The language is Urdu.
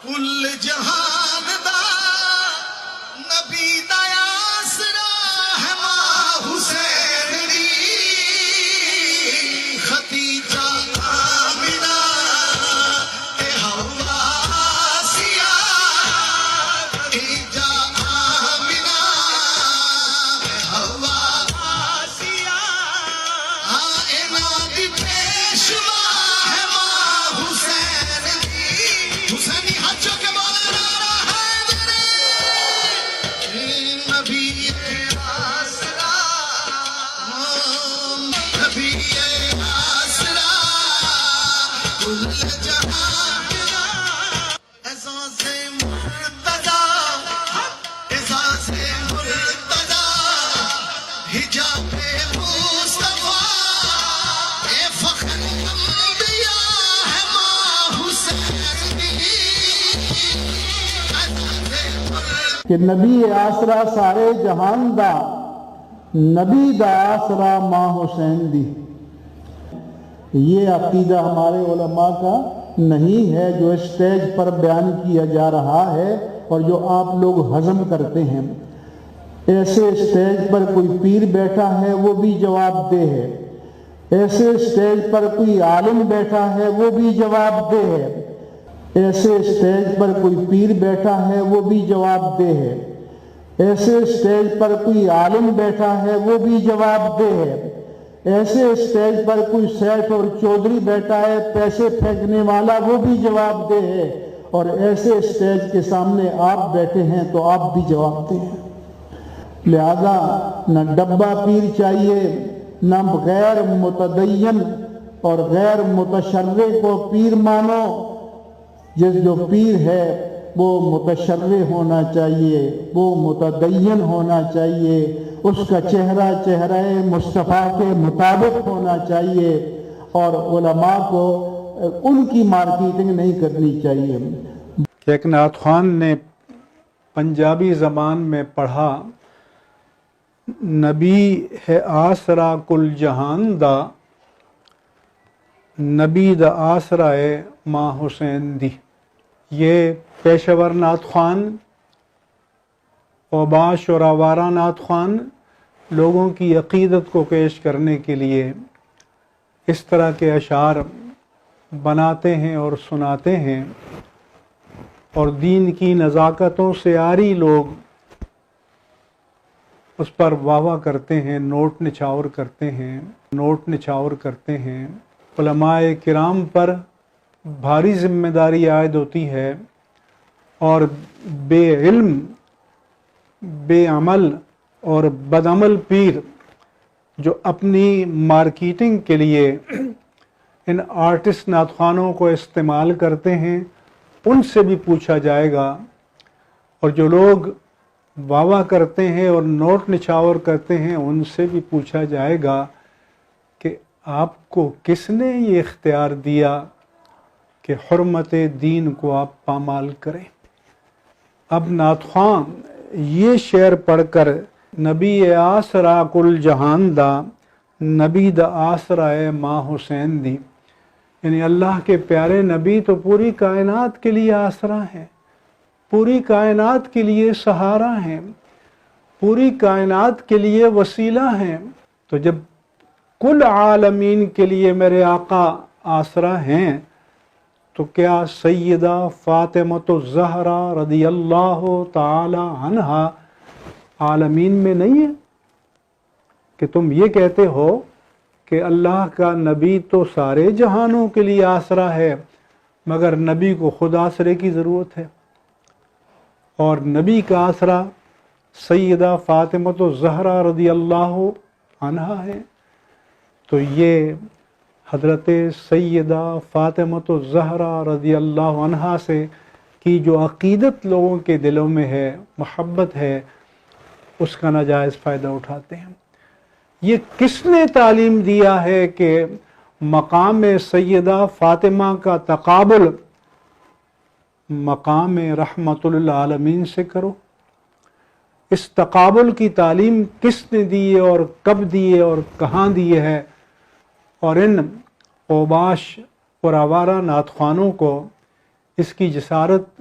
کل جہان دا نبی دا آسرا ہے ماں حسین دی ختیجہ آمنہ اے حوا آسیہ ختیجہ آمنہ اے حوا آسیہ آئینہ دی پیشوا ہے ماں حسین دی حسینی حجوں کے مولانا حیدر نبی آسرا نبی آسرا کل جہان اعزاز مرتضی اعزاز مرتضی حجاب مصطفیٰ اے فخر انبیاء ہے ماں حسین دی کہ نبی آسرا سارے جہان دا نبی دا آسرا ماں حسین دی. یہ عقیدہ ہمارے علماء کا نہیں ہے جو اسٹیج پر بیان کیا جا رہا ہے اور جو آپ لوگ ہضم کرتے ہیں. ایسے اسٹیج پر کوئی پیر بیٹھا ہے وہ بھی جواب دہ ہے، ایسے اسٹیج پر کوئی عالم بیٹھا ہے وہ بھی جواب دہ ہے، ایسے اسٹیج پر کوئی پیر بیٹھا ہے وہ بھی جواب دہ ہے، ایسے اسٹیج پر کوئی عالم بیٹھا ہے وہ بھی جواب دہ ہے، ایسے اسٹیج پر کوئی سیٹھ اور چودھری بیٹھا ہے پیسے پھینکنے والا وہ بھی جواب دہ ہے، اور ایسے اسٹیج کے سامنے آپ بیٹھے ہیں تو آپ بھی جواب دہ ہیں. لہذا نہ ڈبہ پیر چاہیے، نہ غیر متدین اور غیر متشرع کو پیر مانو. جو پیر ہے وہ متشرع ہونا چاہیے، وہ متدین ہونا چاہیے، اس کا چہرہ چہرہ مصطفیٰ کے مطابق ہونا چاہیے، اور علماء کو ان کی مارکیٹنگ نہیں کرنی چاہیے. ایک نعت خوان نے پنجابی زبان میں پڑھا، نبی ہے آسرا کل جہان دا، نبی دا آسرا ہے ماں حسین دی. یہ پیشور نعت خوان، اوباش اور آوارہ نعت خوان لوگوں کی عقیدت کو پیش کرنے کے لیے اس طرح کے اشعار بناتے ہیں اور سناتے ہیں، اور دین کی نزاکتوں سے عاری لوگ اس پر واہ واہ کرتے ہیں، نوٹ نچھاور کرتے ہیں. علماء کرام پر بھاری ذمہ داری عائد ہوتی ہے، اور بے علم، بے عمل اور بدعمل پیر جو اپنی مارکیٹنگ کے لیے ان آرٹسٹ نعت خوانوں کو استعمال کرتے ہیں، ان سے بھی پوچھا جائے گا. اور جو لوگ واہ واہ کرتے ہیں اور نوٹ نچھاور کرتے ہیں، ان سے بھی پوچھا جائے گا کہ آپ کو کس نے یہ اختیار دیا کہ حرمت دین کو آپ پامال کریں. اب نعت خواں یہ شعر پڑھ کر نبی آسرا کل جہان دا، نبی دا آسرا ماں حسین دی، یعنی اللہ کے پیارے نبی تو پوری کائنات کے لیے آسرا ہیں، پوری کائنات کے لیے سہارا ہیں، پوری کائنات کے لیے وسیلہ ہیں. تو جب کل عالمین کے لیے میرے آقا آسرا ہیں، تو کیا سیدہ فاطمۃ الزہرا رضی اللہ تعالی عنہا عالمین میں نہیں ہے؟ کہ تم یہ کہتے ہو کہ اللہ کا نبی تو سارے جہانوں کے لیے آسرا ہے، مگر نبی کو خود آسرے کی ضرورت ہے، اور نبی کا آسرا سیدہ فاطمۃ الزہرا رضی اللہ عنہا ہے. تو یہ حضرت سیدہ فاطمۃ الزہرا رضی اللہ عنہا سے کی جو عقیدت لوگوں کے دلوں میں ہے، محبت ہے، اس کا ناجائز فائدہ اٹھاتے ہیں. یہ کس نے تعلیم دیا ہے کہ مقام سیدہ فاطمہ کا تقابل مقام رحمت للعالمین سے کرو؟ اس تقابل کی تعلیم کس نے دی ہے اور کب دی ہے اور کہاں دی ہے؟ اور ان اوباش اور آوارہ نعت خوانوں کو اس کی جسارت